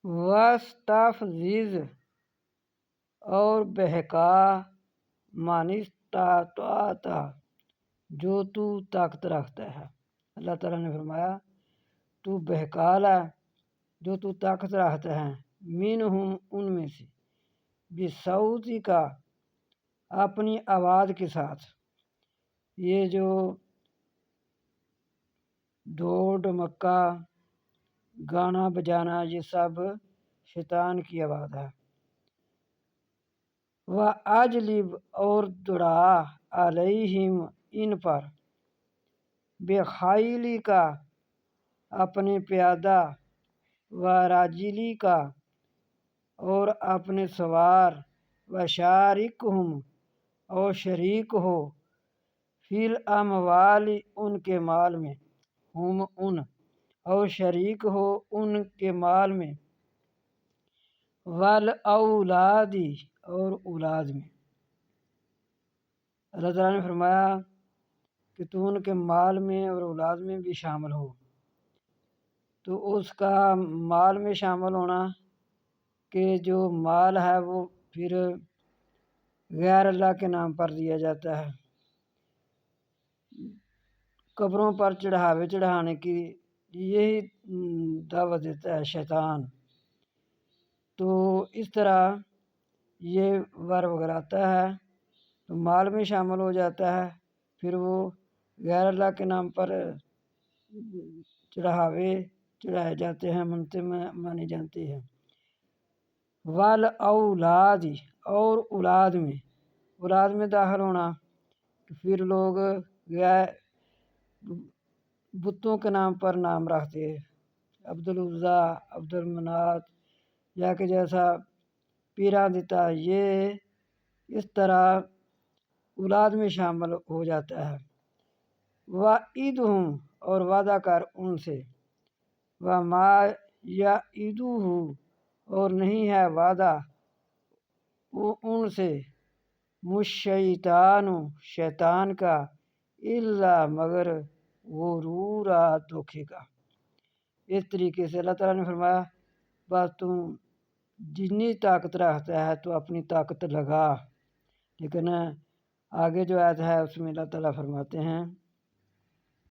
وستفزز اور بہکا من استطعت جو تو طاقت رکھتا ہے۔ اللہ تعالیٰ نے فرمایا تو بہکا لا جو تو طاقت رکھتا ہے، منہم ان میں سے، بصوتی کا اپنی آواز کے ساتھ۔ یہ جو ڈھول ڈمکا گانا بجانا یہ سب شیطان کی آواز ہے۔ وَأَجْلِبْ اور دوڑا علیہم ان پر، بِخَیلی کا اپنے پیادہ، وَرَجِلِ کا اور اپنے سوار، وَشَارِکْہُم اور شریک ہو، فی الاموال ان کے مال میں، ہم ان اور شریک ہو ان کے مال میں، والاولاد اور اولاد میں۔ اللہ تعالیٰ نے فرمایا کہ تو ان کے مال میں اور اولاد میں بھی شامل ہو۔ تو اس کا مال میں شامل ہونا کہ جو مال ہے وہ پھر غیر اللہ کے نام پر دیا جاتا ہے، قبروں پر چڑھاوے چڑھانے کی یہی دعوت دیتا ہے شیطان۔ تو اس طرح یہ ور وگراتا ہے تو مال میں شامل ہو جاتا ہے، پھر وہ غیر اللہ کے نام پر چڑھاوے چڑھائے جاتے ہیں، منتیں مانی جاتی ہیں۔ والاولاد اور اولاد میں داخل ہونا کہ پھر لوگ بتوں کے نام پر نام رکھتے ہیں، عبدالعزیٰ، عبدالمنات، یا کہ جیسا پیراں دیتا، یہ اس طرح اولاد میں شامل ہو جاتا ہے۔ وَعِدْہُم اور وعدہ کر ان سے، وَمَا يَعِدُهُ اور نہیں ہے وعدہ ان سے، الشیطان شیطان کا، الا مگر غرورا دھوکے کا۔ اس طریقے سے اللہ تعالیٰ نے فرمایا بس تم جتنی طاقت رکھتا ہے تو اپنی طاقت لگا، لیکن آگے جو آیت ہے اس میں اللہ تعالیٰ فرماتے ہیں